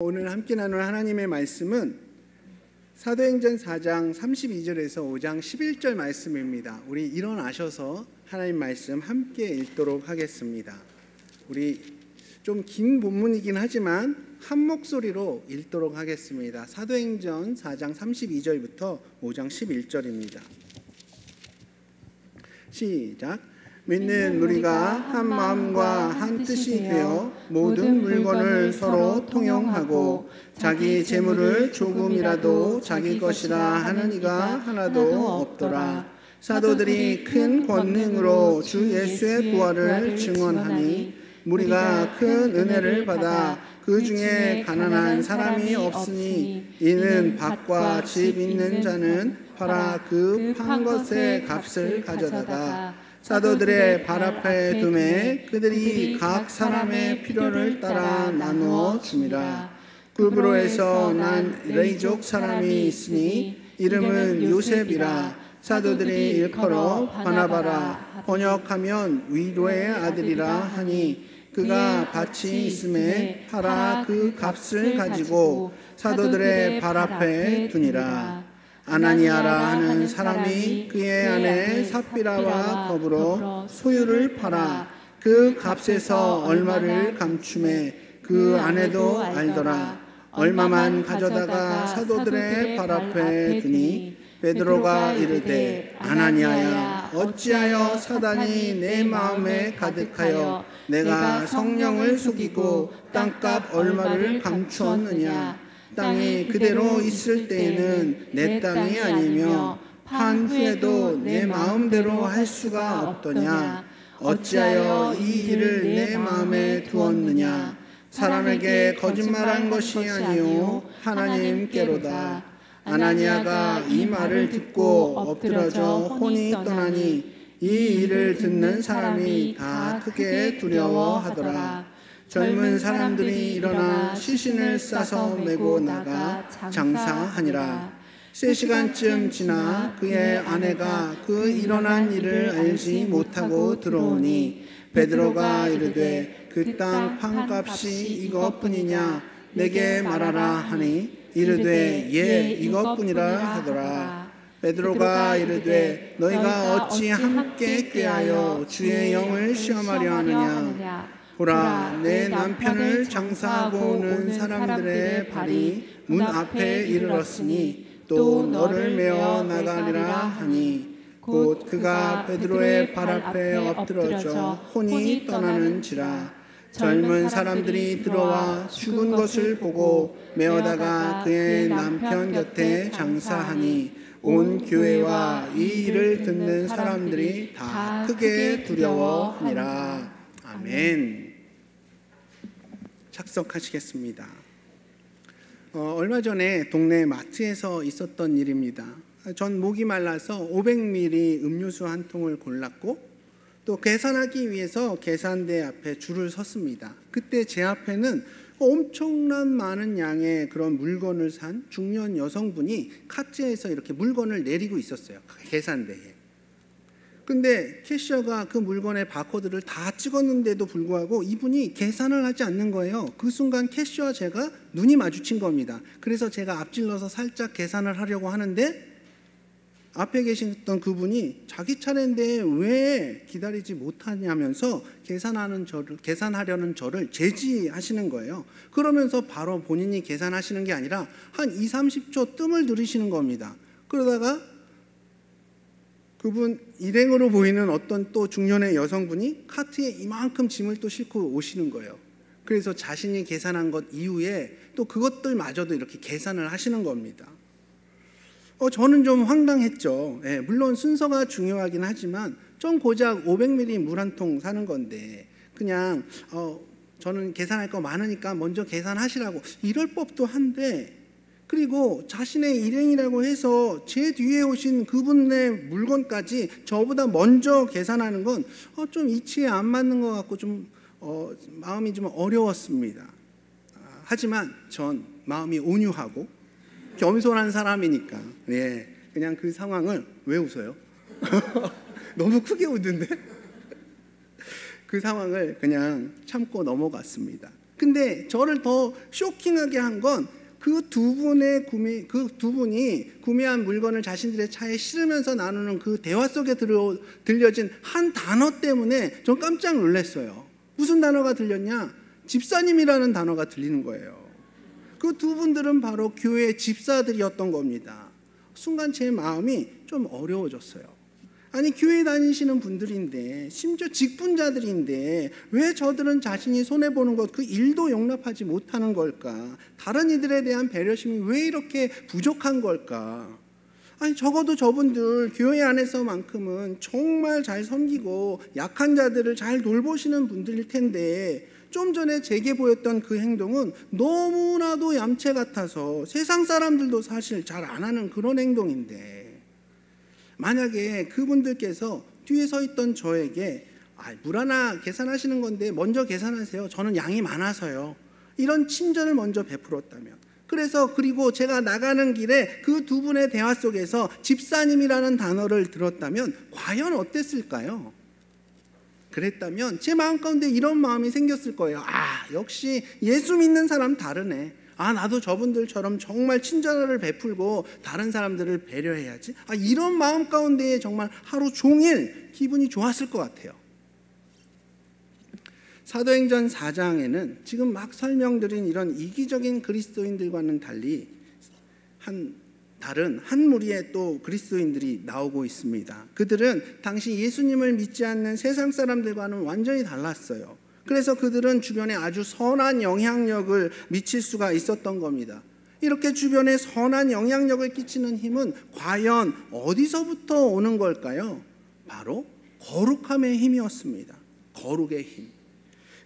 오늘 함께 나눌 하나님의 말씀은 사도행전 4장 32절에서 5장 11절 말씀입니다. 우리 일어나셔서 하나님 말씀 함께 읽도록 하겠습니다. 우리 좀 긴 본문이긴 하지만 한 목소리로 읽도록 하겠습니다. 사도행전 4장 32절부터 5장 11절입니다. 시작. 믿는 우리가 한 마음과 한 뜻이 되어 모든 물건을 서로 통용하고 자기 재물을 조금이라도 자기 것이라 하는 이가 하나도 없더라. 사도들이 큰 권능으로 주 예수의 부활을 증언하니 무리가 큰 은혜를 받아 그 중에 가난한 사람이 없으니 이는 밭과 집 있는 자는 팔아 그 판 것의 값을 가져다가 사도들의 발 앞에 두매 그들이 각 사람의 필요를 따라 나누어 줍니다. 구브로에서 난 레이족 사람이 있으니 이름은 요셉이라. 사도들이 일컬어 바나바라 번역하면 위로의 아들이라 하니 그가 밭이 있음에 팔아 그 값을 가지고 사도들의 발 앞에 두니라. 아나니아라 하는 사람이 그의 아내 삽비라와 더불어 소유를 팔아 그 값에서 얼마를 감춤해 그 아내도 알더라. 얼마만 가져다가 사도들의 발 앞에 두니 베드로가 이르되 아나니아야 어찌하여 사단이 내 마음에 가득하여 내가 성령을 속이고 땅값 얼마를 감추었느냐. 땅이 그대로 있을 때에는 내 땅이 아니며 판 후에도 내 마음대로 할 수가 없더냐. 어찌하여 이 일을 내 마음에 두었느냐. 사람에게 거짓말한 것이 아니요 하나님께로다. 아나니아가 이 말을 듣고 엎드러져 혼이 떠나니 이 일을 듣는 사람이 다 크게 두려워하더라. 젊은 사람들이 일어나 시신을 싸서 메고 나가 장사하니라. 3시간쯤 지나 그의 아내가 그 일어난 일을 알지 못하고 들어오니 베드로가 이르되 그 땅 판값이 이것뿐이냐 내게 말하라 하니 이르되 예 이것뿐이라 하더라. 베드로가 이르되 너희가 어찌 함께 꾀하여 주의 영을 시험하려 하느냐. 보라 내 남편을 장사하고 오는 사람들의 발이 문 앞에 이르렀으니 또 너를 메어 나가리라 하니 곧 그가 베드로의 발 앞에 엎드러져 혼이 떠나는지라. 젊은 사람들이 들어와 죽은 것을 보고 메어다가 그의 남편 곁에 장사하니 온 교회와 이 일을 듣는 사람들이 다 크게 두려워하니라. 아멘. 착석하시겠습니다. 얼마 전에 동네 마트에서 있었던 일입니다. 전 목이 말라서 500ml 음료수 한 통을 골랐고 또 계산하기 위해서 계산대 앞에 줄을 섰습니다. 그때 제 앞에는 엄청난 많은 양의 그런 물건을 산 중년 여성분이 카트에서 이렇게 물건을 내리고 있었어요. 계산대에. 근데 캐셔가 그 물건의 바코드를 다 찍었는데도 불구하고 이분이 계산을 하지 않는 거예요. 그 순간 캐셔와 제가 눈이 마주친 겁니다. 그래서 제가 앞질러서 살짝 계산을 하려고 하는데 앞에 계셨던 그분이 자기 차례인데 왜 기다리지 못하냐면서 계산하려는 저를 제지하시는 거예요. 그러면서 바로 본인이 계산하시는 게 아니라 한 20-30초 뜸을 들이시는 겁니다. 그러다가 그분 일행으로 보이는 어떤 또 중년의 여성분이 카트에 이만큼 짐을 또 싣고 오시는 거예요. 그래서 자신이 계산한 것 이후에 또 그것들마저도 이렇게 계산을 하시는 겁니다. 저는 좀 황당했죠. 물론 순서가 중요하긴 하지만 좀 고작 500ml 물 한 통 사는 건데 그냥 저는 계산할 거 많으니까 먼저 계산하시라고 이럴 법도 한데, 그리고 자신의 일행이라고 해서 제 뒤에 오신 그분의 물건까지 저보다 먼저 계산하는 건 좀 이치에 안 맞는 것 같고 좀 마음이 좀 어려웠습니다. 하지만 전 마음이 온유하고 겸손한 사람이니까 그냥 그 상황을 왜 웃어요? 너무 크게 웃는데? 그 상황을 그냥 참고 넘어갔습니다. 근데 저를 더 쇼킹하게 한 건 그 두 분이 구매한 물건을 자신들의 차에 실으면서 나누는 그 대화 속에 들려진 한 단어 때문에 전 깜짝 놀랐어요. 무슨 단어가 들렸냐? 집사님이라는 단어가 들리는 거예요. 그 두 분들은 바로 교회 집사들이었던 겁니다. 순간 제 마음이 좀 어려워졌어요. 아니, 교회 다니시는 분들인데, 심지어 직분자들인데 왜 저들은 자신이 손해보는 것 그 일도 용납하지 못하는 걸까? 다른 이들에 대한 배려심이 왜 이렇게 부족한 걸까? 아니, 적어도 저분들 교회 안에서만큼은 정말 잘 섬기고 약한 자들을 잘 돌보시는 분들일 텐데, 좀 전에 제게 보였던 그 행동은 너무나도 얌체 같아서 세상 사람들도 사실 잘 안 하는 그런 행동인데, 만약에 그분들께서 뒤에 서 있던 저에게 물 하나 계산하시는 건데 먼저 계산하세요, 저는 양이 많아서요, 이런 친절을 먼저 베풀었다면, 그리고 제가 나가는 길에 그 두 분의 대화 속에서 집사님이라는 단어를 들었다면 과연 어땠을까요? 그랬다면 제 마음 가운데 이런 마음이 생겼을 거예요. 역시 예수 믿는 사람 다르네. 나도 저분들처럼 정말 친절을 베풀고 다른 사람들을 배려해야지. 이런 마음 가운데에 정말 하루 종일 기분이 좋았을 것 같아요. 사도행전 4장에는 지금 막 설명드린 이런 이기적인 그리스도인들과는 달리 다른 한 무리의 또 그리스도인들이 나오고 있습니다. 그들은 당시 예수님을 믿지 않는 세상 사람들과는 완전히 달랐어요. 그래서 그들은 주변에 아주 선한 영향력을 미칠 수가 있었던 겁니다. 이렇게 주변에 선한 영향력을 끼치는 힘은 과연 어디서부터 오는 걸까요? 바로 거룩함의 힘이었습니다. 거룩의 힘.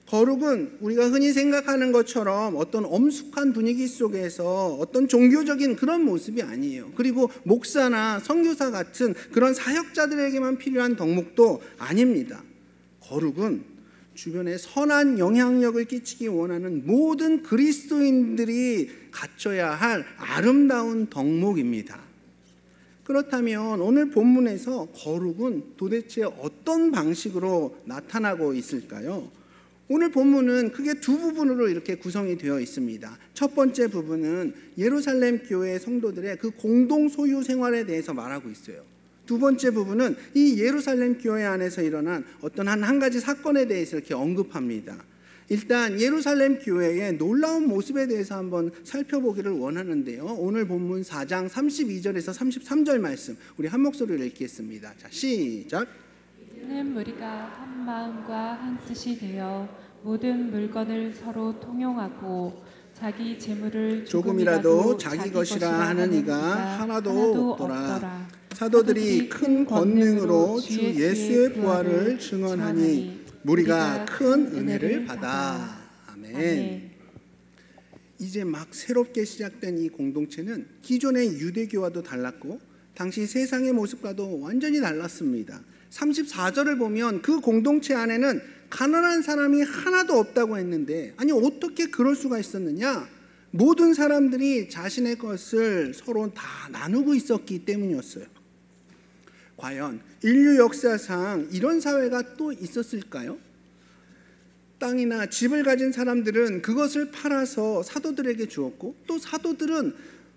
거룩은 우리가 흔히 생각하는 것처럼 어떤 엄숙한 분위기 속에서 어떤 종교적인 그런 모습이 아니에요. 그리고 목사나 선교사 같은 그런 사역자들에게만 필요한 덕목도 아닙니다. 거룩은 주변에 선한 영향력을 끼치기 원하는 모든 그리스도인들이 갖춰야 할 아름다운 덕목입니다. 그렇다면 오늘 본문에서 거룩은 도대체 어떤 방식으로 나타나고 있을까요? 오늘 본문은 크게 두 부분으로 이렇게 구성이 되어 있습니다. 첫 번째 부분은 예루살렘 교회 성도들의 그 공동 소유 생활에 대해서 말하고 있어요. 두 번째 부분은 이 예루살렘 교회 안에서 일어난 어떤 한 가지 사건에 대해서 이렇게 언급합니다. 일단 예루살렘 교회의 놀라운 모습에 대해서 한번 살펴보기를 원하는데요. 오늘 본문 4장 32절에서 33절 말씀 우리 한 목소리로 읽겠습니다. 자, 시작. 이는 무리가 한 마음과 한 뜻이 되어 모든 물건을 서로 통용하고 자기 재물을 조금이라도 자기 것이라 하는 이가 하나도 없더라. 사도들이 큰 권능으로 주 예수의 부활을 증언하니 무리가 큰 은혜를 받아. 아멘. 이제 막 새롭게 시작된 이 공동체는 기존의 유대교와도 달랐고 당시 세상의 모습과도 완전히 달랐습니다. 34절을 보면 그 공동체 안에는 가난한 사람이 하나도 없다고 했는데, 아니 어떻게 그럴 수가 있었느냐? 모든 사람들이 자신의 것을 서로 다 나누고 있었기 때문이었어요. 과연 인류 역사상 이런 사회가 또 있었을까요? 땅이나 집을 가진 사람들은 그것을 팔아서 사도들에게 주었고, 또 사도들은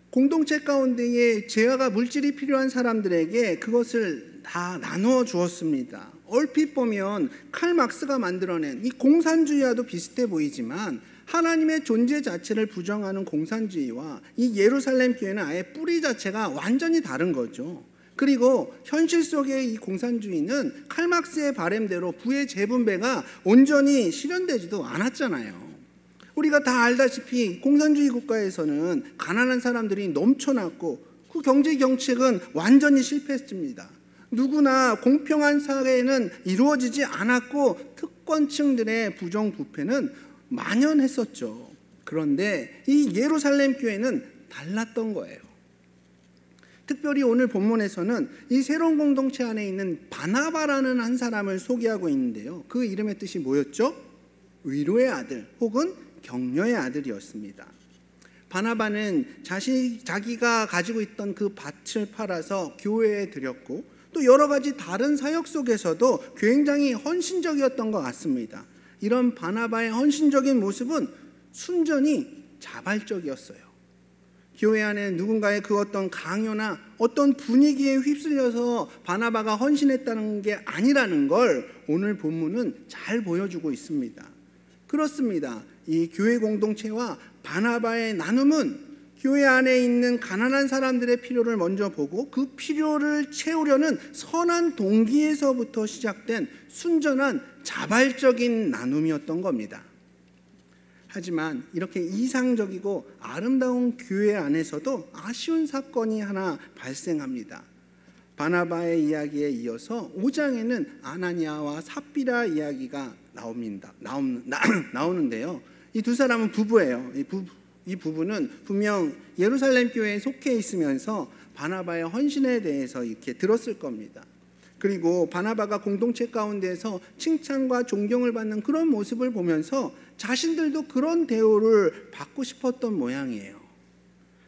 공동체 가운데에 재화가 물질이 필요한 사람들에게 그것을 다 나누어 주었습니다. 얼핏 보면 칼 막스가 만들어낸 이 공산주의와도 비슷해 보이지만 하나님의 존재 자체를 부정하는 공산주의와 이 예루살렘 교회는 아예 뿌리 자체가 완전히 다른 거죠. 그리고 현실 속의 이 공산주의는 칼 막스의 바램대로 부의 재분배가 온전히 실현되지도 않았잖아요. 우리가 다 알다시피 공산주의 국가에서는 가난한 사람들이 넘쳐났고 그 경제 정책은 완전히 실패했습니다. 누구나 공평한 사회는 이루어지지 않았고 특권층들의 부정부패는 만연했었죠. 그런데 이 예루살렘 교회는 달랐던 거예요. 특별히 오늘 본문에서는 이 새로운 공동체 안에 있는 바나바라는 한 사람을 소개하고 있는데요. 그 이름의 뜻이 뭐였죠? 위로의 아들 혹은 격려의 아들이었습니다. 바나바는 자기가 가지고 있던 그 밭을 팔아서 교회에 드렸고 또 여러 가지 다른 사역 속에서도 굉장히 헌신적이었던 것 같습니다. 이런 바나바의 헌신적인 모습은 순전히 자발적이었어요. 교회 안에 누군가의 그 어떤 강요나 어떤 분위기에 휩쓸려서 바나바가 헌신했다는 게 아니라는 걸 오늘 본문은 잘 보여주고 있습니다. 그렇습니다. 이 교회 공동체와 바나바의 나눔은 교회 안에 있는 가난한 사람들의 필요를 먼저 보고 그 필요를 채우려는 선한 동기에서부터 시작된 순전한 자발적인 나눔이었던 겁니다. 하지만 이렇게 이상적이고 아름다운 교회 안에서도 아쉬운 사건이 하나 발생합니다. 바나바의 이야기에 이어서 5장에는 아나니아와 삽비라 이야기가 나오는데요. 이 두 사람은 부부예요. 이 부부는 분명 예루살렘 교회에 속해 있으면서 바나바의 헌신에 대해서 이렇게 들었을 겁니다. 그리고 바나바가 공동체 가운데서 칭찬과 존경을 받는 그런 모습을 보면서 자신들도 그런 대우를 받고 싶었던 모양이에요.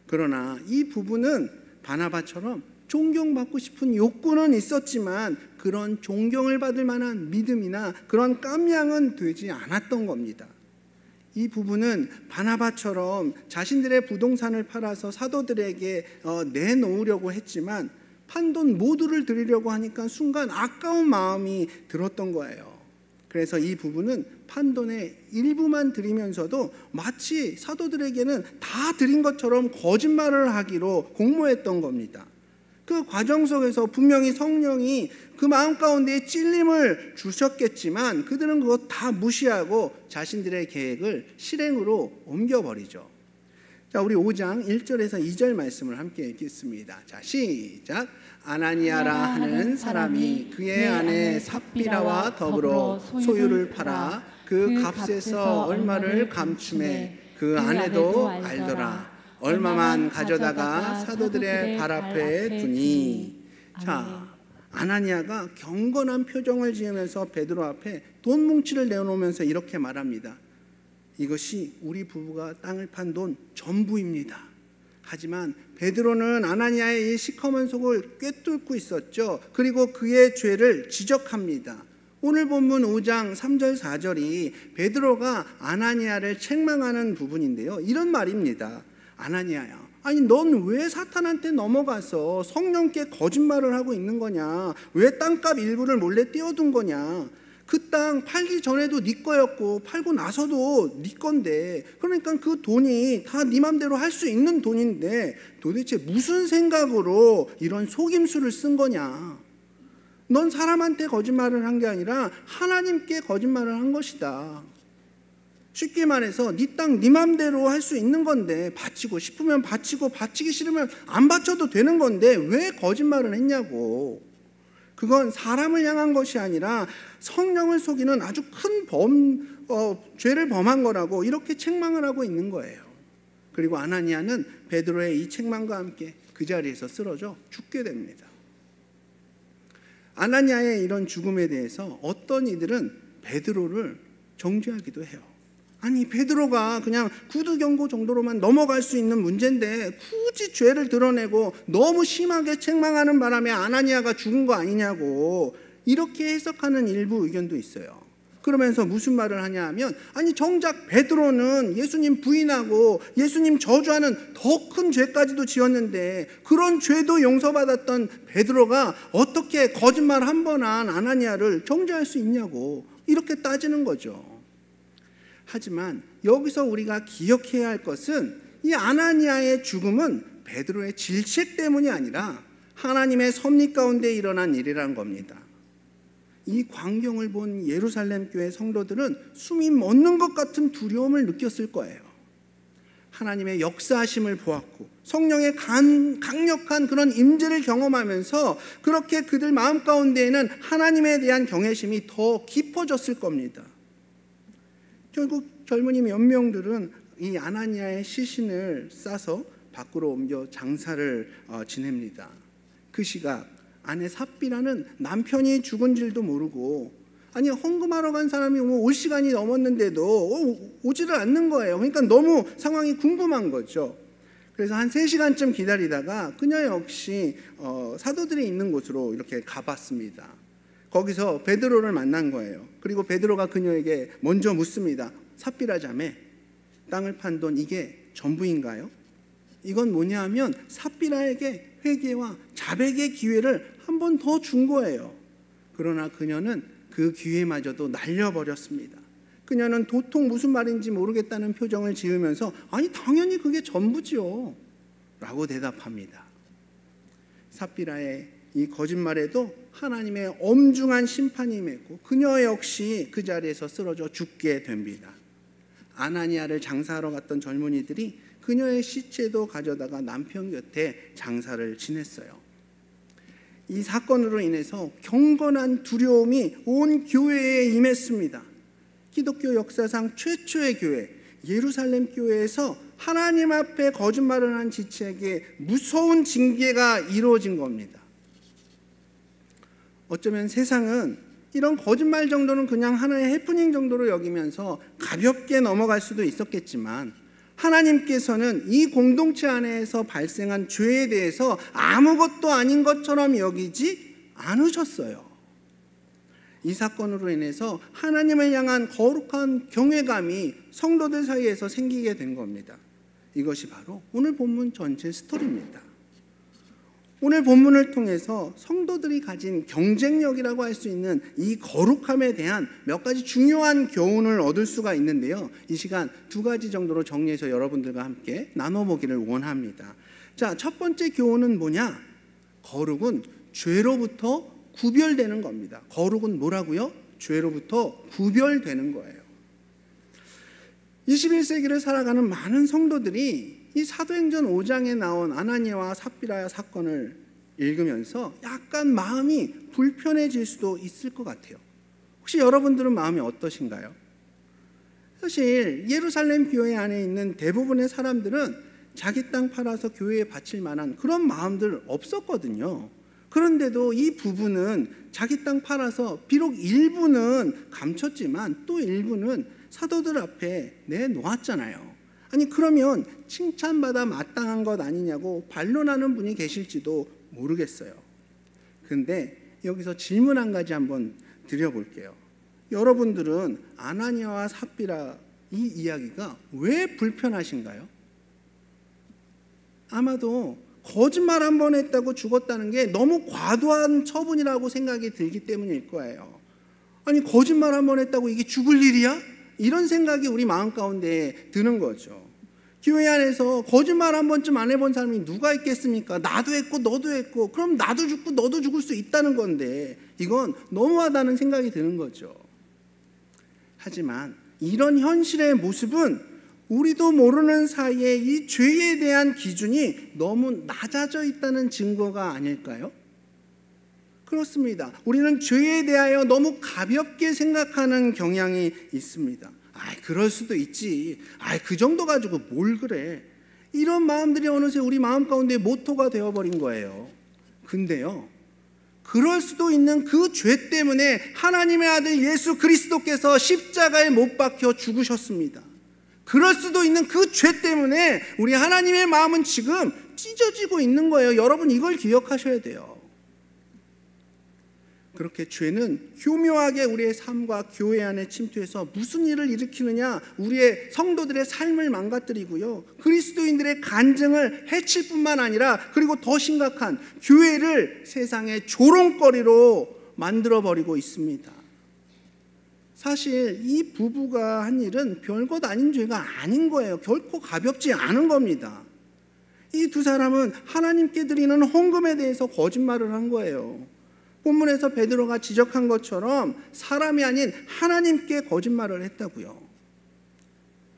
그러나 이 부부는 바나바처럼 존경받고 싶은 욕구는 있었지만 그런 존경을 받을 만한 믿음이나 그런 깜냥은 되지 않았던 겁니다. 이 부부는 바나바처럼 자신들의 부동산을 팔아서 사도들에게 내놓으려고 했지만 판돈 모두를 드리려고 하니까 순간 아까운 마음이 들었던 거예요. 그래서 이 부부는 판돈의 일부만 드리면서도 마치 사도들에게는 다 드린 것처럼 거짓말을 하기로 공모했던 겁니다. 그 과정 속에서 분명히 성령이 그 마음 가운데 찔림을 주셨겠지만 그들은 그것 다 무시하고 자신들의 계획을 실행으로 옮겨버리죠. 자, 우리 5장 1절에서 2절 말씀을 함께 읽겠습니다. 자, 시작. 아나니아라 하는 사람이 그의 아내 삽비라와 더불어 소유를 팔아 그 값에서 얼마를 감춤해 그 아내도 알더라. 얼마만 가져다가 사도들의 발 앞에 두니. 자, 아나니아가 경건한 표정을 지으면서 베드로 앞에 돈 뭉치를 내놓으면서 이렇게 말합니다. 이것이 우리 부부가 땅을 판 돈 전부입니다. 하지만 베드로는 아나니아의 이 시커먼 속을 꿰뚫고 있었죠. 그리고 그의 죄를 지적합니다. 오늘 본문 5장 3절 4절이 베드로가 아나니아를 책망하는 부분인데요. 이런 말입니다. 아나니아야, 아니 넌 왜 사탄한테 넘어가서 성령께 거짓말을 하고 있는 거냐? 왜 땅값 일부를 몰래 떼어둔 거냐? 그 땅 팔기 전에도 네 거였고 팔고 나서도 네 건데, 그러니까 그 돈이 다 네 맘대로 할 수 있는 돈인데 도대체 무슨 생각으로 이런 속임수를 쓴 거냐? 넌 사람한테 거짓말을 한 게 아니라 하나님께 거짓말을 한 것이다. 쉽게 말해서 네 땅 네 맘대로 할 수 있는 건데 바치고 싶으면 바치고 바치기 싫으면 안 바쳐도 되는 건데 왜 거짓말을 했냐고. 그건 사람을 향한 것이 아니라 성령을 속이는 아주 큰 죄를 범한 거라고 이렇게 책망을 하고 있는 거예요. 그리고 아나니아는 베드로의 이 책망과 함께 그 자리에서 쓰러져 죽게 됩니다. 아나니아의 이런 죽음에 대해서 어떤 이들은 베드로를 정죄하기도 해요. 아니 베드로가 그냥 구두 경고 정도로만 넘어갈 수 있는 문제인데 굳이 죄를 드러내고 너무 심하게 책망하는 바람에 아나니아가 죽은 거 아니냐고 이렇게 해석하는 일부 의견도 있어요. 그러면서 무슨 말을 하냐 하면, 아니 정작 베드로는 예수님 부인하고 예수님 저주하는 더 큰 죄까지도 지었는데 그런 죄도 용서받았던 베드로가 어떻게 거짓말 한 번 한 아나니아를 정죄할 수 있냐고 이렇게 따지는 거죠. 하지만 여기서 우리가 기억해야 할 것은 이 아나니아의 죽음은 베드로의 질책 때문이 아니라 하나님의 섭리 가운데 일어난 일이라는 겁니다. 이 광경을 본 예루살렘 교회 성도들은 숨이 멎는 것 같은 두려움을 느꼈을 거예요. 하나님의 역사하심을 보았고 성령의 강력한 그런 임재를 경험하면서 그렇게 그들 마음 가운데에는 하나님에 대한 경외심이 더 깊어졌을 겁니다. 결국 젊은이 몇 명들은 이 아나니아의 시신을 싸서 밖으로 옮겨 장사를 지냅니다. 그 시각 아내 삽비라는 남편이 죽은 줄도 모르고, 아니 헌금하러 간 사람이 올 시간이 넘었는데도 오지를 않는 거예요. 그러니까 너무 상황이 궁금한 거죠. 그래서 한 3시간쯤 기다리다가 그녀 역시 사도들이 있는 곳으로 이렇게 가봤습니다. 거기서 베드로를 만난 거예요. 그리고 베드로가 그녀에게 먼저 묻습니다. 삽비라 자매, 땅을 판 돈 이게 전부인가요? 이건 뭐냐 하면 삽비라에게 회개와 자백의 기회를 한 번 더 준 거예요. 그러나 그녀는 그 기회마저도 날려버렸습니다. 그녀는 도통 무슨 말인지 모르겠다는 표정을 지으면서 아니 당연히 그게 전부지요 라고 대답합니다. 삽비라의 이 거짓말에도 하나님의 엄중한 심판이 임했고 그녀 역시 그 자리에서 쓰러져 죽게 됩니다. 아나니아를 장사하러 갔던 젊은이들이 그녀의 시체도 가져다가 남편 곁에 장사를 지냈어요. 이 사건으로 인해서 경건한 두려움이 온 교회에 임했습니다. 기독교 역사상 최초의 교회, 예루살렘 교회에서 하나님 앞에 거짓말을 한 지체에게 무서운 징계가 이루어진 겁니다. 어쩌면 세상은 이런 거짓말 정도는 그냥 하나의 해프닝 정도로 여기면서 가볍게 넘어갈 수도 있었겠지만 하나님께서는 이 공동체 안에서 발생한 죄에 대해서 아무것도 아닌 것처럼 여기지 않으셨어요. 이 사건으로 인해서 하나님을 향한 거룩한 경외감이 성도들 사이에서 생기게 된 겁니다. 이것이 바로 오늘 본문 전체 스토리입니다. 오늘 본문을 통해서 성도들이 가진 경쟁력이라고 할 수 있는 이 거룩함에 대한 몇 가지 중요한 교훈을 얻을 수가 있는데요. 이 시간 두 가지 정도로 정리해서 여러분들과 함께 나눠보기를 원합니다. 자, 첫 번째 교훈은 뭐냐? 거룩은 죄로부터 구별되는 겁니다. 거룩은 뭐라고요? 죄로부터 구별되는 거예요. 21세기를 살아가는 많은 성도들이 이 사도행전 5장에 나온 아나니아와 삽비라 사건을 읽으면서 약간 마음이 불편해질 수도 있을 것 같아요. 혹시 여러분들은 마음이 어떠신가요? 사실 예루살렘 교회 안에 있는 대부분의 사람들은 자기 땅 팔아서 교회에 바칠 만한 그런 마음들 없었거든요. 그런데도 이 부부는 자기 땅 팔아서 비록 일부는 감췄지만 또 일부는 사도들 앞에 내놓았잖아요. 아니 그러면 칭찬받아 마땅한 것 아니냐고 반론하는 분이 계실지도 모르겠어요. 근데 여기서 질문 한 가지 한번 드려볼게요. 여러분들은 아나니아와 삽비라 이 이야기가 왜 불편하신가요? 아마도 거짓말 한 번 했다고 죽었다는 게 너무 과도한 처분이라고 생각이 들기 때문일 거예요. 아니 거짓말 한 번 했다고 이게 죽을 일이야? 이런 생각이 우리 마음 가운데 드는 거죠. 교회 안에서 거짓말 한 번쯤 안 해본 사람이 누가 있겠습니까? 나도 했고 너도 했고 그럼 나도 죽고 너도 죽을 수 있다는 건데 이건 너무하다는 생각이 드는 거죠. 하지만 이런 현실의 모습은 우리도 모르는 사이에 이 죄에 대한 기준이 너무 낮아져 있다는 증거가 아닐까요? 그렇습니다. 우리는 죄에 대하여 너무 가볍게 생각하는 경향이 있습니다. 그럴 수도 있지. 그 정도 가지고 뭘 그래. 이런 마음들이 어느새 우리 마음 가운데 모토가 되어버린 거예요. 근데요, 그럴 수도 있는 그 죄 때문에 하나님의 아들 예수 그리스도께서 십자가에 못 박혀 죽으셨습니다. 그럴 수도 있는 그 죄 때문에 우리 하나님의 마음은 지금 찢어지고 있는 거예요. 여러분 이걸 기억하셔야 돼요. 그렇게 죄는 교묘하게 우리의 삶과 교회 안에 침투해서 무슨 일을 일으키느냐? 우리의 성도들의 삶을 망가뜨리고요, 그리스도인들의 간증을 해칠 뿐만 아니라 그리고 더 심각한 교회를 세상의 조롱거리로 만들어버리고 있습니다. 사실 이 부부가 한 일은 별것 아닌 죄가 아닌 거예요. 결코 가볍지 않은 겁니다. 이 두 사람은 하나님께 드리는 헌금에 대해서 거짓말을 한 거예요. 본문에서 베드로가 지적한 것처럼 사람이 아닌 하나님께 거짓말을 했다고요.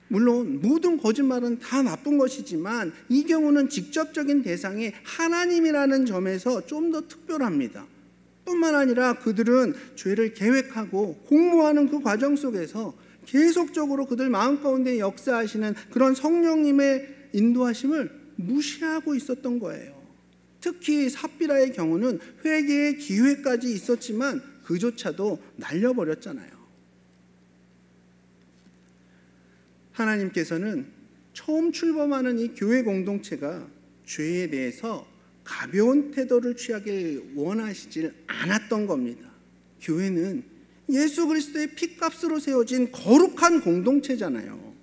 물론 모든 거짓말은 다 나쁜 것이지만 이 경우는 직접적인 대상이 하나님이라는 점에서 좀 더 특별합니다. 뿐만 아니라 그들은 죄를 계획하고 공모하는 그 과정 속에서 계속적으로 그들 마음 가운데 역사하시는 그런 성령님의 인도하심을 무시하고 있었던 거예요. 특히 삽비라의 경우는 회개의 기회까지 있었지만 그조차도 날려버렸잖아요. 하나님께서는 처음 출범하는 이 교회 공동체가 죄에 대해서 가벼운 태도를 취하길 원하시질 않았던 겁니다. 교회는 예수 그리스도의 피값으로 세워진 거룩한 공동체잖아요.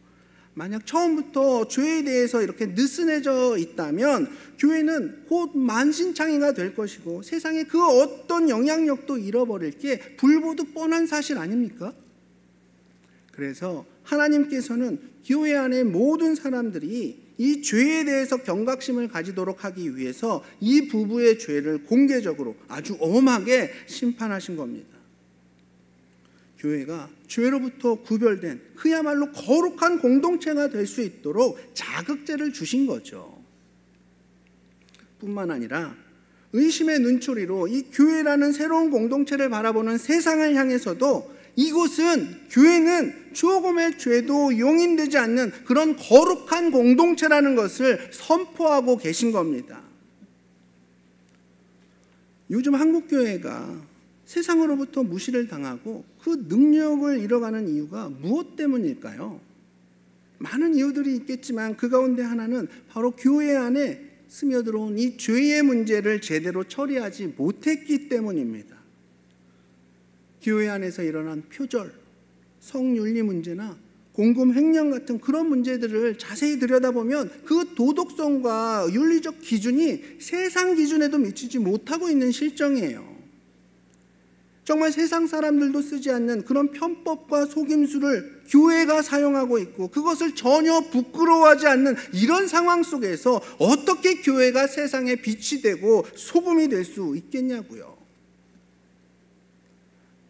만약 처음부터 죄에 대해서 이렇게 느슨해져 있다면 교회는 곧 만신창이가 될 것이고 세상에 그 어떤 영향력도 잃어버릴 게 불보듯 뻔한 사실 아닙니까? 그래서 하나님께서는 교회 안의 모든 사람들이 이 죄에 대해서 경각심을 가지도록 하기 위해서 이 부부의 죄를 공개적으로 아주 엄하게 심판하신 겁니다. 교회가 죄로부터 구별된 그야말로 거룩한 공동체가 될 수 있도록 자극제를 주신 거죠. 뿐만 아니라 의심의 눈초리로 이 교회라는 새로운 공동체를 바라보는 세상을 향해서도 교회는 조금의 죄도 용인되지 않는 그런 거룩한 공동체라는 것을 선포하고 계신 겁니다. 요즘 한국교회가 세상으로부터 무시를 당하고 그 능력을 잃어가는 이유가 무엇 때문일까요? 많은 이유들이 있겠지만 그 가운데 하나는 바로 교회 안에 스며들어온 이 죄의 문제를 제대로 처리하지 못했기 때문입니다. 교회 안에서 일어난 표절, 성윤리 문제나 공금 횡령 같은 그런 문제들을 자세히 들여다보면 그 도덕성과 윤리적 기준이 세상 기준에도 미치지 못하고 있는 실정이에요. 정말 세상 사람들도 쓰지 않는 그런 편법과 속임수를 교회가 사용하고 있고 그것을 전혀 부끄러워하지 않는 이런 상황 속에서 어떻게 교회가 세상에 빛이 되고 소금이 될 수 있겠냐고요.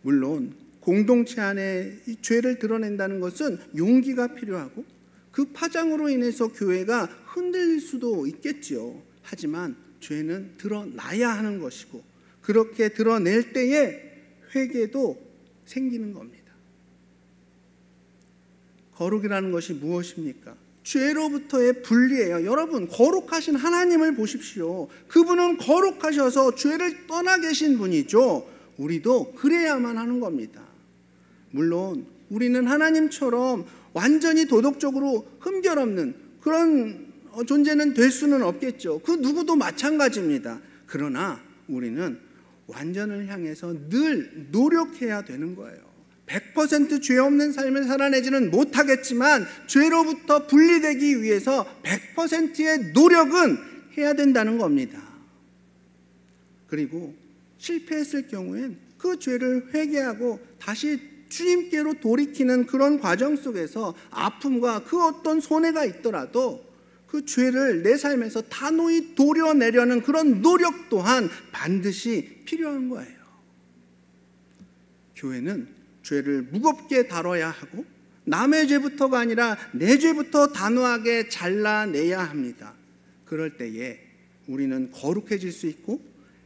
물론 공동체 안에 이 죄를 드러낸다는 것은 용기가 필요하고 그 파장으로 인해서 교회가 흔들릴 수도 있겠지요. 하지만 죄는 드러나야 하는 것이고 그렇게 드러낼 때에 회개도 생기는 겁니다. 거룩이라는 것이 무엇입니까? 죄로부터의 분리예요. 여러분, 거룩하신 하나님을 보십시오. 그분은 거룩하셔서 죄를 떠나 계신 분이죠. 우리도 그래야만 하는 겁니다. 물론 우리는 하나님처럼 완전히 도덕적으로 흠결 없는 그런 존재는 될 수는 없겠죠. 그 누구도 마찬가지입니다. 그러나 우리는 완전을 향해서 늘 노력해야 되는 거예요. 100% 죄 없는 삶을 살아내지는 못하겠지만 죄로부터 분리되기 위해서 100%의 노력은 해야 된다는 겁니다. 그리고 실패했을 경우엔 그 죄를 회개하고 다시 주님께로 돌이키는 그런 과정 속에서 아픔과 그 어떤 손해가 있더라도 그 죄를 내 삶에서 단호히 도려내려는 그런 노력 또한 반드시 필요한 거예요. 교회는 죄를 무겁게 다뤄야 하고 남의 죄부터가 아니라 내 죄부터 단호하게 잘라내야 합니다. 그럴 때에 우리는 거룩해질 수 있고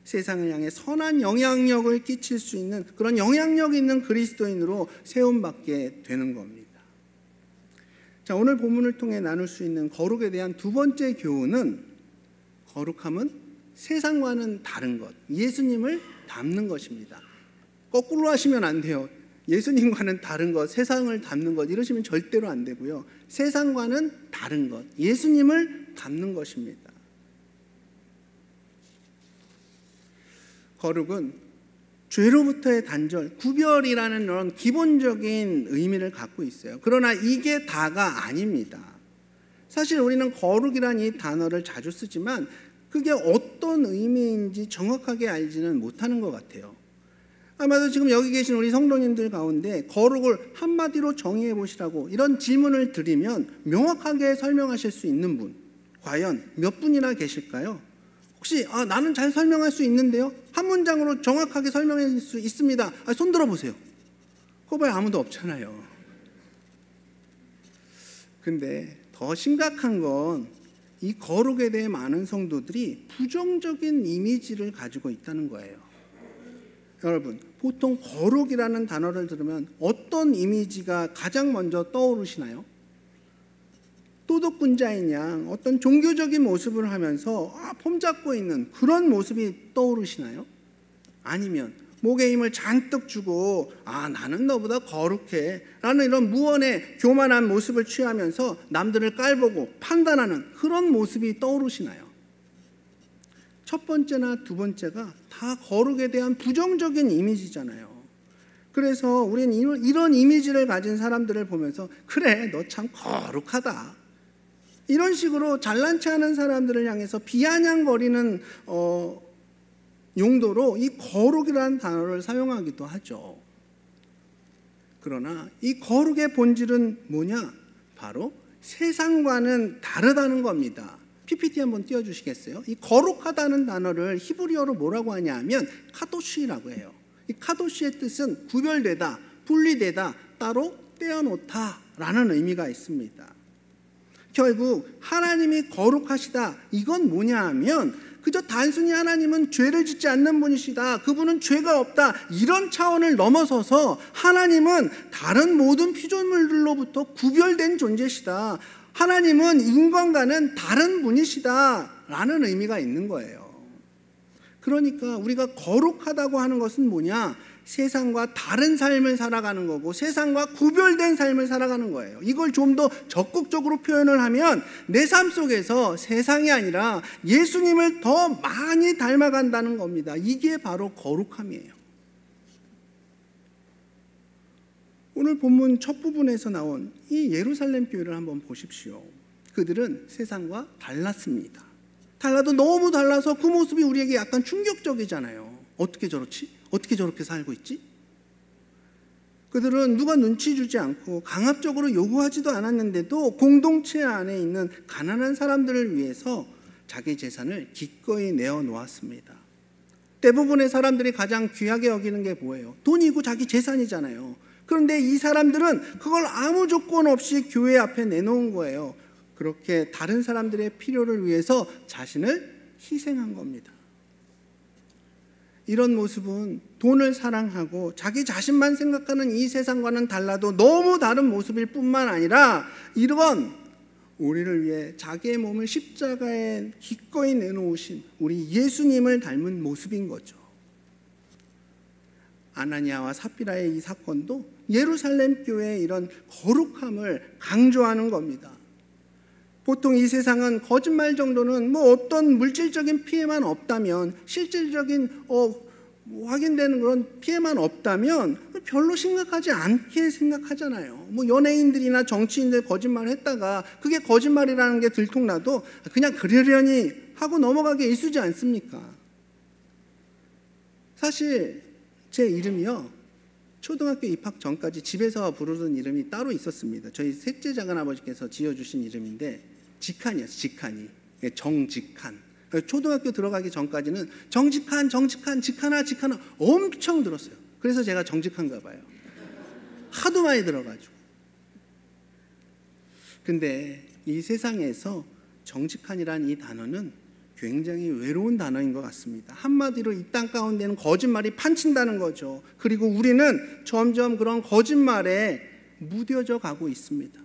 세상을 향해 선한 영향력을 끼칠 수 있는 그런 영향력 있는 그리스도인으로 세움받게 되는 겁니다. 자, 오늘 본문을 통해 나눌 수 있는 거룩에 대한 두 번째 교훈은 거룩함은 세상과는 다른 것, 예수님을 닮는 것입니다. 거꾸로 하시면 안 돼요. 예수님과는 다른 것, 세상을 닮는 것 이러시면 절대로 안 되고요. 세상과는 다른 것, 예수님을 닮는 것입니다. 거룩은 죄로부터의 단절, 구별이라는 그런 기본적인 의미를 갖고 있어요. 그러나 이게 다가 아닙니다. 사실 우리는 거룩이라는 이 단어를 자주 쓰지만 그게 어떤 의미인지 정확하게 알지는 못하는 것 같아요. 아마도 지금 여기 계신 우리 성도님들 가운데 거룩을 한마디로 정의해 보시라고 이런 질문을 드리면 명확하게 설명하실 수 있는 분 과연 몇 분이나 계실까요? 혹시 나는 잘 설명할 수 있는데요? 한 문장으로 정확하게 설명할 수 있습니다. 손 들어보세요. 그거 봐야 아무도 없잖아요. 근데 더 심각한 건 이 거룩에 대해 많은 성도들이 부정적인 이미지를 가지고 있다는 거예요. 여러분, 보통 거룩이라는 단어를 들으면 어떤 이미지가 가장 먼저 떠오르시나요? 도덕군자인 양 어떤 종교적인 모습을 하면서 폼 잡고 있는 그런 모습이 떠오르시나요? 아니면 목에 힘을 잔뜩 주고 나는 너보다 거룩해 라는 이런 무언의 교만한 모습을 취하면서 남들을 깔보고 판단하는 그런 모습이 떠오르시나요? 첫 번째나 두 번째가 다 거룩에 대한 부정적인 이미지잖아요. 그래서 우리는 이런 이미지를 가진 사람들을 보면서 그래, 너 참 거룩하다, 이런 식으로 잘난 체 하는 사람들을 향해서 비아냥거리는 용도로 이 거룩이라는 단어를 사용하기도 하죠. 그러나 이 거룩의 본질은 뭐냐? 바로 세상과는 다르다는 겁니다. PPT 한번 띄워주시겠어요? 이 거룩하다는 단어를 히브리어로 뭐라고 하냐면 카도시라고 해요. 이 카도시의 뜻은 구별되다, 분리되다, 따로 떼어놓다 라는 의미가 있습니다. 결국 하나님이 거룩하시다, 이건 뭐냐 하면 그저 단순히 하나님은 죄를 짓지 않는 분이시다, 그분은 죄가 없다, 이런 차원을 넘어서서 하나님은 다른 모든 피조물들로부터 구별된 존재시다, 하나님은 인간과는 다른 분이시다 라는 의미가 있는 거예요. 그러니까 우리가 거룩하다고 하는 것은 뭐냐? 세상과 다른 삶을 살아가는 거고 세상과 구별된 삶을 살아가는 거예요. 이걸 좀 더 적극적으로 표현을 하면 내 삶 속에서 세상이 아니라 예수님을 더 많이 닮아간다는 겁니다. 이게 바로 거룩함이에요. 오늘 본문 첫 부분에서 나온 이 예루살렘 교회를 한번 보십시오. 그들은 세상과 달랐습니다. 달라도 너무 달라서 그 모습이 우리에게 약간 충격적이잖아요. 어떻게 저렇지? 어떻게 저렇게 살고 있지? 그들은 누가 눈치 주지 않고 강압적으로 요구하지도 않았는데도 공동체 안에 있는 가난한 사람들을 위해서 자기 재산을 기꺼이 내어놓았습니다. 대부분의 사람들이 가장 귀하게 여기는 게 뭐예요? 돈이고 자기 재산이잖아요. 그런데 이 사람들은 그걸 아무 조건 없이 교회 앞에 내놓은 거예요. 그렇게 다른 사람들의 필요를 위해서 자신을 희생한 겁니다. 이런 모습은 돈을 사랑하고 자기 자신만 생각하는 이 세상과는 달라도 너무 다른 모습일 뿐만 아니라 이런 우리를 위해 자기의 몸을 십자가에 기꺼이 내놓으신 우리 예수님을 닮은 모습인 거죠. 아나니아와 삽비라의 이 사건도 예루살렘 교회의 이런 거룩함을 강조하는 겁니다. 보통 이 세상은 거짓말 정도는 뭐 어떤 물질적인 피해만 없다면, 실질적인 확인되는 그런 피해만 없다면 별로 심각하지 않게 생각하잖아요. 뭐 연예인들이나 정치인들 거짓말 했다가 그게 거짓말이라는 게 들통나도 그냥 그러려니 하고 넘어가기 일쑤지 않습니까? 사실 제 이름이요, 초등학교 입학 전까지 집에서 부르던 이름이 따로 있었습니다. 저희 셋째 작은아버지께서 지어주신 이름인데 직한이었어요. 직한이, 정직한. 초등학교 들어가기 전까지는 정직한, 직한아 엄청 들었어요. 그래서 제가 정직한가 봐요. 하도 많이 들어가지고. 근데 이 세상에서 정직한이란 이 단어는 굉장히 외로운 단어인 것 같습니다. 한마디로 이 땅 가운데는 거짓말이 판친다는 거죠. 그리고 우리는 점점 그런 거짓말에 무뎌져 가고 있습니다.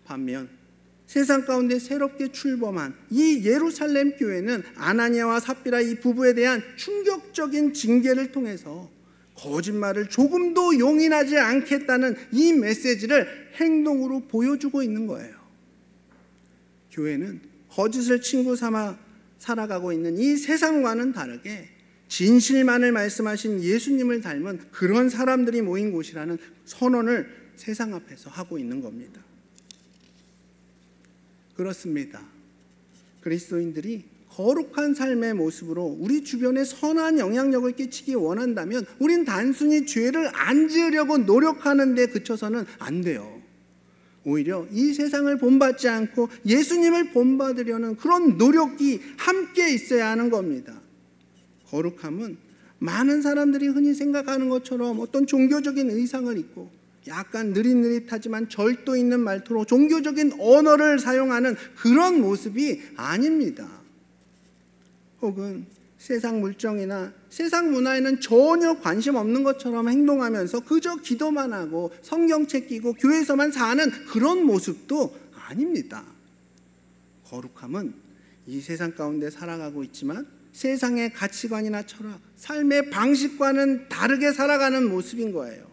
반면 세상 가운데 새롭게 출범한 이 예루살렘 교회는 아나니아와 삽비라 이 부부에 대한 충격적인 징계를 통해서 거짓말을 조금도 용인하지 않겠다는 이 메시지를 행동으로 보여주고 있는 거예요. 교회는 거짓을 친구 삼아 살아가고 있는 이 세상과는 다르게 진실만을 말씀하신 예수님을 닮은 그런 사람들이 모인 곳이라는 선언을 세상 앞에서 하고 있는 겁니다. 그렇습니다. 그리스도인들이 거룩한 삶의 모습으로 우리 주변에 선한 영향력을 끼치기 원한다면 우린 단순히 죄를 안 지으려고 노력하는 데 그쳐서는 안 돼요. 오히려 이 세상을 본받지 않고 예수님을 본받으려는 그런 노력이 함께 있어야 하는 겁니다. 거룩함은 많은 사람들이 흔히 생각하는 것처럼 어떤 종교적인 의상을 입고 약간 느릿느릿하지만 절도 있는 말투로 종교적인 언어를 사용하는 그런 모습이 아닙니다. 혹은 세상 물정이나 세상 문화에는 전혀 관심 없는 것처럼 행동하면서 그저 기도만 하고 성경책 끼고 교회에서만 사는 그런 모습도 아닙니다. 거룩함은 이 세상 가운데 살아가고 있지만 세상의 가치관이나 철학, 삶의 방식과는 다르게 살아가는 모습인 거예요.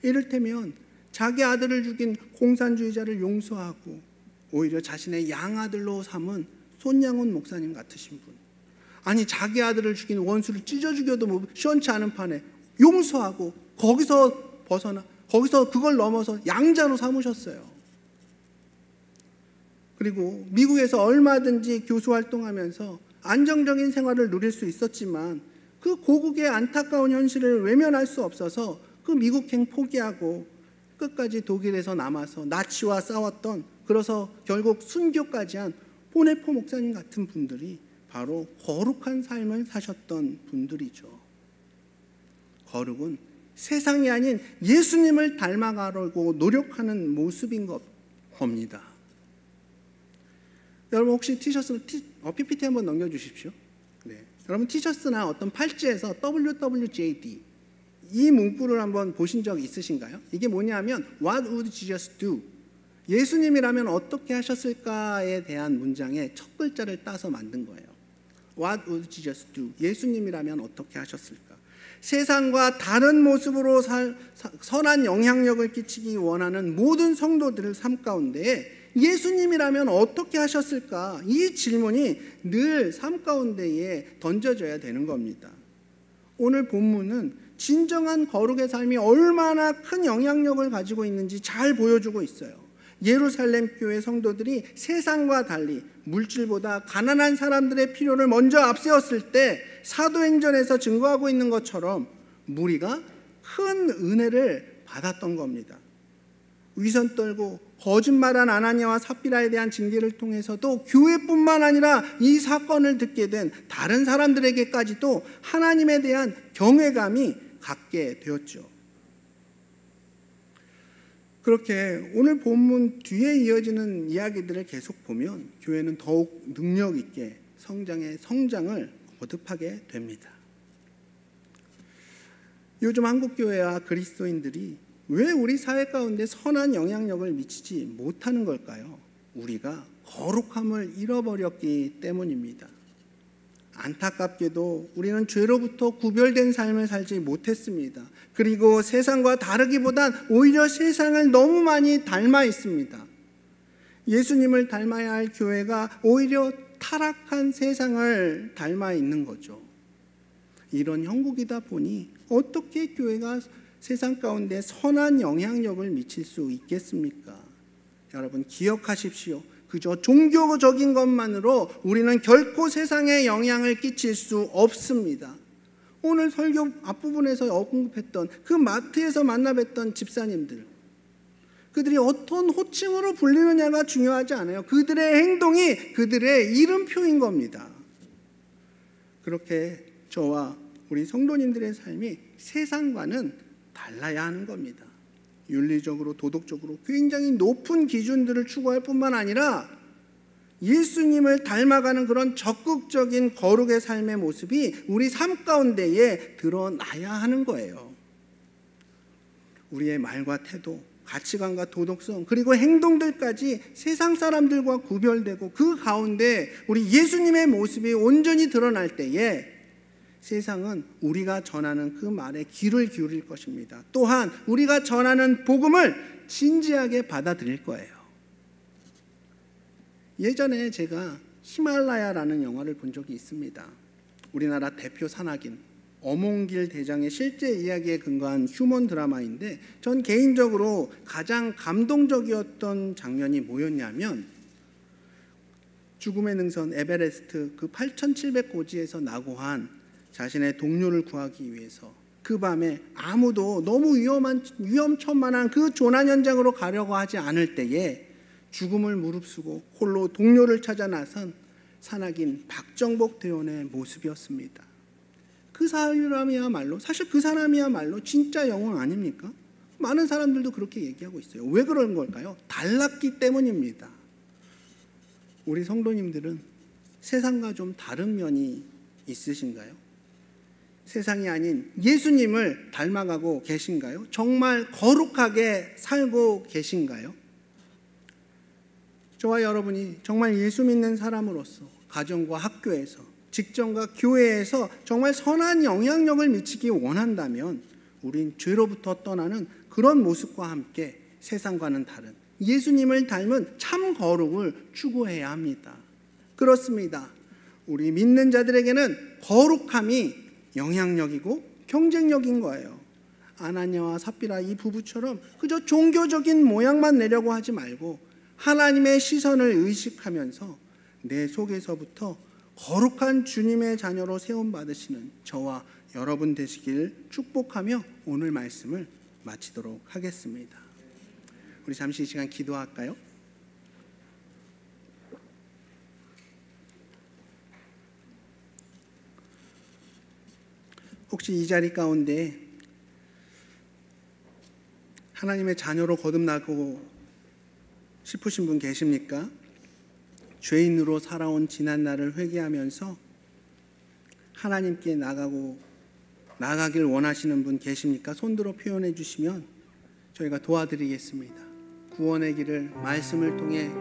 이를테면 자기 아들을 죽인 공산주의자를 용서하고 오히려 자신의 양아들로 삼은 손양훈 목사님 같으신 분, 아니 자기 아들을 죽인 원수를 찢어 죽여도 뭐 시원치 않은 판에 용서하고 거기서 벗어나 거기서 그걸 넘어서 양자로 삼으셨어요. 그리고 미국에서 얼마든지 교수 활동하면서 안정적인 생활을 누릴 수 있었지만 그 고국의 안타까운 현실을 외면할 수 없어서 그 미국행 포기하고 끝까지 독일에서 남아서 나치와 싸웠던, 그래서 결국 순교까지 한 보네포 목사님 같은 분들이 바로 거룩한 삶을 사셨던 분들이죠. 거룩은 세상이 아닌 예수님을 닮아가려고 노력하는 모습인 겁니다. 여러분 혹시 PPT 한번 넘겨주십시오. 네. 여러분 티셔츠나 어떤 팔찌에서 WWJD 이 문구를 한번 보신 적 있으신가요? 이게 뭐냐면 What would Jesus do? 예수님이라면 어떻게 하셨을까에 대한 문장의 첫 글자를 따서 만든 거예요. What would Jesus do? 예수님이라면 어떻게 하셨을까? 세상과 다른 모습으로 선한 영향력을 끼치기 원하는 모든 성도들의 삶 가운데 예수님이라면 어떻게 하셨을까? 이 질문이 늘 삶 가운데에 던져져야 되는 겁니다. 오늘 본문은 진정한 거룩의 삶이 얼마나 큰 영향력을 가지고 있는지 잘 보여주고 있어요. 예루살렘 교회 성도들이 세상과 달리 물질보다 가난한 사람들의 필요를 먼저 앞세웠을 때 사도행전에서 증거하고 있는 것처럼 무리가 큰 은혜를 받았던 겁니다. 위선 떨고 거짓말한 아나니아와 삽비라에 대한 징계를 통해서도 교회뿐만 아니라 이 사건을 듣게 된 다른 사람들에게까지도 하나님에 대한 경외감이 갖게 되었죠. 그렇게 오늘 본문 뒤에 이어지는 이야기들을 계속 보면 교회는 더욱 능력 있게 성장을 거듭하게 됩니다. 요즘 한국교회와 그리스도인들이 왜 우리 사회 가운데 선한 영향력을 미치지 못하는 걸까요? 우리가 거룩함을 잃어버렸기 때문입니다. 안타깝게도 우리는 죄로부터 구별된 삶을 살지 못했습니다. 그리고 세상과 다르기보단 오히려 세상을 너무 많이 닮아 있습니다. 예수님을 닮아야 할 교회가 오히려 타락한 세상을 닮아 있는 거죠. 이런 형국이다 보니 어떻게 교회가 세상 가운데 선한 영향력을 미칠 수 있겠습니까? 여러분 기억하십시오. 그저 종교적인 것만으로 우리는 결코 세상에 영향을 끼칠 수 없습니다. 오늘 설교 앞부분에서 언급했던 그 마트에서 만나뵀던 집사님들, 그들이 어떤 호칭으로 불리느냐가 중요하지 않아요. 그들의 행동이 그들의 이름표인 겁니다. 그렇게 저와 우리 성도님들의 삶이 세상과는 달라야 하는 겁니다. 윤리적으로 도덕적으로 굉장히 높은 기준들을 추구할 뿐만 아니라 예수님을 닮아가는 그런 적극적인 거룩의 삶의 모습이 우리 삶 가운데에 드러나야 하는 거예요. 우리의 말과 태도, 가치관과 도덕성, 그리고 행동들까지 세상 사람들과 구별되고 그 가운데 우리 예수님의 모습이 온전히 드러날 때에 세상은 우리가 전하는 그 말에 귀를 기울일 것입니다. 또한 우리가 전하는 복음을 진지하게 받아들일 거예요. 예전에 제가 히말라야라는 영화를 본 적이 있습니다. 우리나라 대표 산악인 어몽길 대장의 실제 이야기에 근거한 휴먼 드라마인데 전 개인적으로 가장 감동적이었던 장면이 뭐였냐면 죽음의 능선 에베레스트 그 8,700고지에서 낙오한 자신의 동료를 구하기 위해서 그 밤에 아무도 너무 위험천만한 그 조난 현장으로 가려고 하지 않을 때에 죽음을 무릅쓰고 홀로 동료를 찾아 나선 산악인 박정복 대원의 모습이었습니다. 사실 그 사람이야말로 진짜 영웅 아닙니까? 많은 사람들도 그렇게 얘기하고 있어요. 왜 그런 걸까요? 달랐기 때문입니다. 우리 성도님들은 세상과 좀 다른 면이 있으신가요? 세상이 아닌 예수님을 닮아가고 계신가요? 정말 거룩하게 살고 계신가요? 저와 여러분이 정말 예수 믿는 사람으로서 가정과 학교에서 직장과 교회에서 정말 선한 영향력을 미치기 원한다면 우린 죄로부터 떠나는 그런 모습과 함께 세상과는 다른 예수님을 닮은 참 거룩을 추구해야 합니다. 그렇습니다. 우리 믿는 자들에게는 거룩함이 영향력이고 경쟁력인 거예요. 아나니아와 삽비라 이 부부처럼 그저 종교적인 모양만 내려고 하지 말고 하나님의 시선을 의식하면서 내 속에서부터 거룩한 주님의 자녀로 세움받으시는 저와 여러분 되시길 축복하며 오늘 말씀을 마치도록 하겠습니다. 우리 잠시 이 시간 기도할까요? 혹시 이 자리 가운데 하나님의 자녀로 거듭나고 싶으신 분 계십니까? 죄인으로 살아온 지난 날을 회개하면서 하나님께 나가길 원하시는 분 계십니까? 손들어 표현해 주시면 저희가 도와드리겠습니다. 구원의 길을 말씀을 통해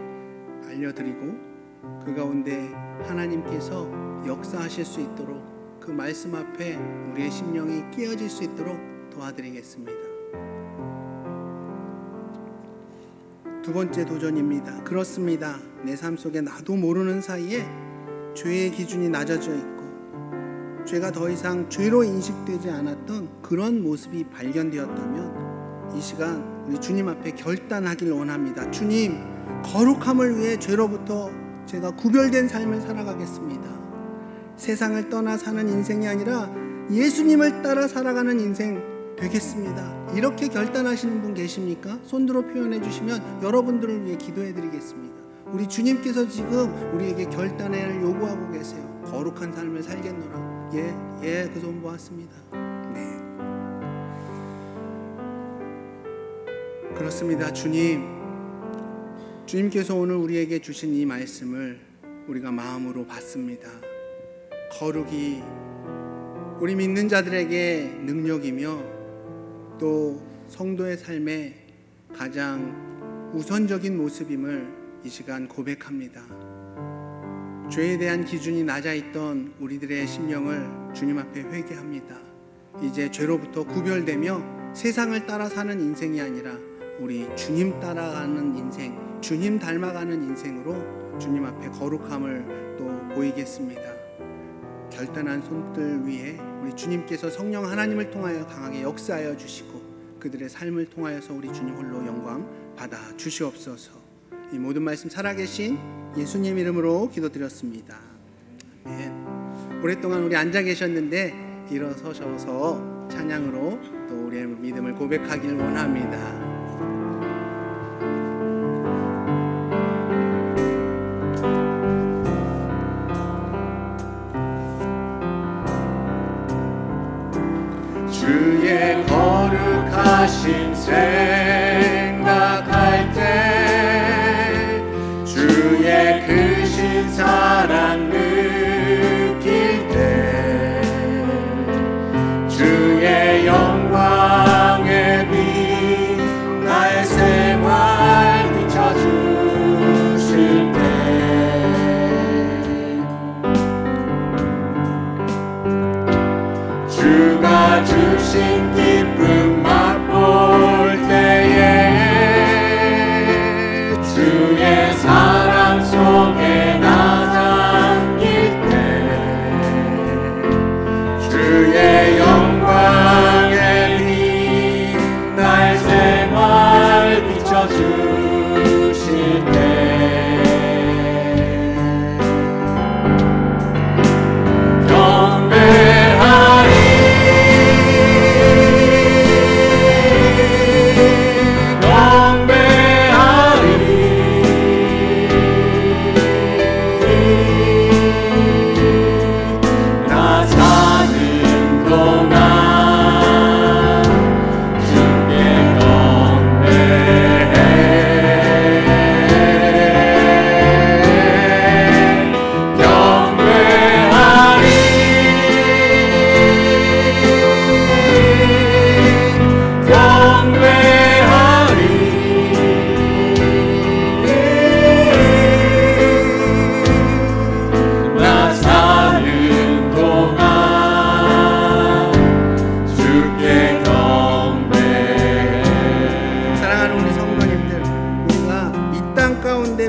알려드리고 그 가운데 하나님께서 역사하실 수 있도록 그 말씀 앞에 우리의 심령이 깨어질 수 있도록 도와드리겠습니다. 두 번째 도전입니다. 그렇습니다. 내 삶 속에 나도 모르는 사이에 죄의 기준이 낮아져 있고 죄가 더 이상 죄로 인식되지 않았던 그런 모습이 발견되었다면 이 시간 우리 주님 앞에 결단하길 원합니다. 주님, 거룩함을 위해 죄로부터 제가 구별된 삶을 살아가겠습니다. 세상을 떠나 사는 인생이 아니라 예수님을 따라 살아가는 인생 되겠습니다. 이렇게 결단하시는 분 계십니까? 손들어 표현해 주시면 여러분들을 위해 기도해 드리겠습니다. 우리 주님께서 지금 우리에게 결단을 요구하고 계세요. 거룩한 삶을 살겠노라. 그 손 보았습니다. 네, 그렇습니다. 주님께서 오늘 우리에게 주신 이 말씀을 우리가 마음으로 받습니다. 거룩이 우리 믿는 자들에게 능력이며 또 성도의 삶의 가장 우선적인 모습임을 이 시간 고백합니다. 죄에 대한 기준이 낮아 있던 우리들의 심령을 주님 앞에 회개합니다. 이제 죄로부터 구별되며 세상을 따라 사는 인생이 아니라 우리 주님 따라가는 인생, 주님 닮아가는 인생으로 주님 앞에 거룩함을 또 보이겠습니다. 결단한 손들 위에 우리 주님께서 성령 하나님을 통하여 강하게 역사하여 주시고 그들의 삶을 통하여서 우리 주님 홀로 영광 받아 주시옵소서. 이 모든 말씀 살아계신 예수님 이름으로 기도드렸습니다. 아멘. 오랫동안 우리 앉아 계셨는데 일어서셔서 찬양으로 또 우리의 믿음을 고백하길 원합니다. 주의 거룩하신 생각할 때 주의 크신 사랑 느낄 때 주의 영광의 빛 나의 생활 비춰주실 때 주가 주신 기쁨 맛볼 때에 주의 사랑 속에 나 잠길 때 주의 영광의 빛 나의 생활 비춰주실 때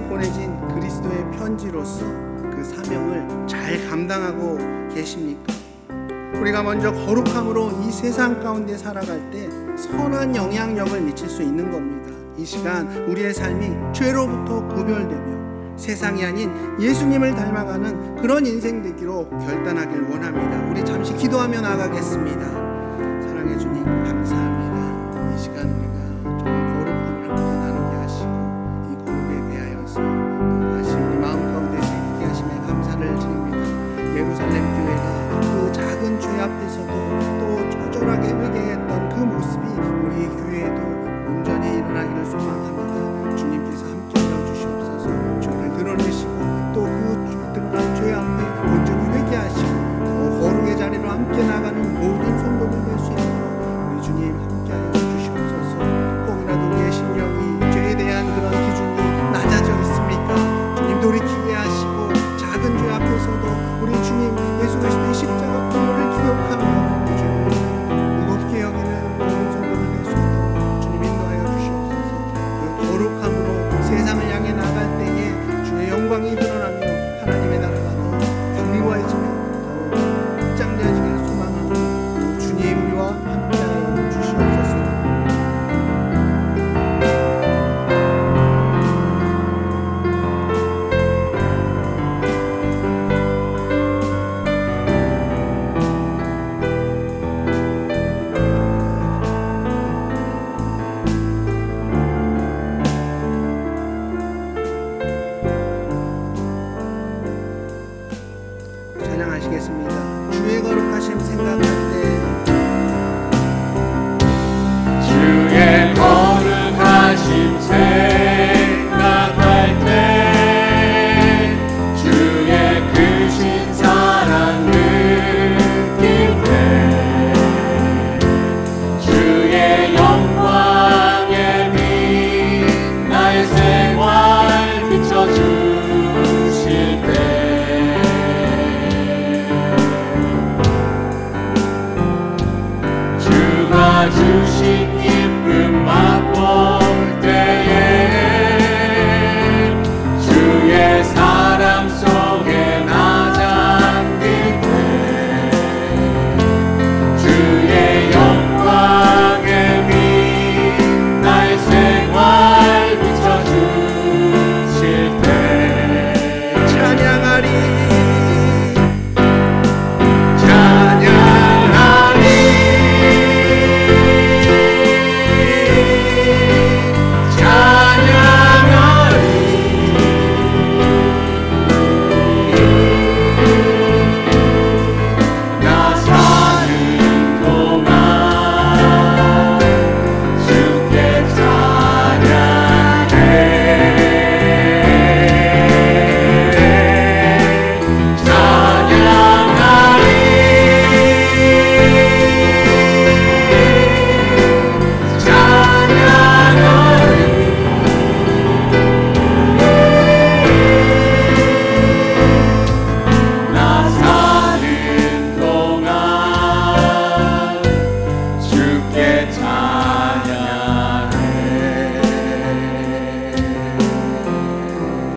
보내진 그리스도의 편지로서 그 사명을 잘 감당하고 계십니까? 우리가 먼저 거룩함으로 이 세상 가운데 살아갈 때 선한 영향력을 미칠 수 있는 겁니다. 이 시간 우리의 삶이 죄로부터 구별되며 세상이 아닌 예수님을 닮아가는 그런 인생 되기로 결단하길 원합니다. 우리 잠시 기도하며 나가겠습니다. 사랑해 주님 감사합니다. 이 시간 우리가 정말 거룩함을 함께 나누게 하시고 이 거룩에 대하여서 또 다시 우리 마음 가운데 새기게 하심에 감사를 드립니다. 예루살렘 교회가 그 작은 죄 앞에서도 또 처절하게 회개했던 그 모습이 우리 교회에도 온전히 일어나기를 소망합니다. 주님께서 함께하여 주시옵소서. 죄를 드러내시고 또 그 드러난 죄 앞에 온전히 회개하시고 그 거룩의 자리로 함께 나가는 모든 성도들 될 수 있도록 우리 주님 함께하여 주시옵소서. 혹이라도 우리의 심령이 죄에 대한 그런 기준이 낮아져 있습니까? 주님 돌이키게 하시고 작은 죄 앞에서도 우리 주님 예수 그리스도의 십자가 보혈을 기억하며 죄를 무겁게 여기는 모든 성도들 될 수 있도록 주님 인도하여 주시옵소서. 그 거룩함으로 세상을 향해 나갈 때에 주의 영광이 드러나며 하나님의 나라가 더 강리화해지며 더 확장되어지기를 소망하고 주님 우리와 함께하여 주시옵소서. 찬양하시겠습니다. 주의 거룩하심 생각할 때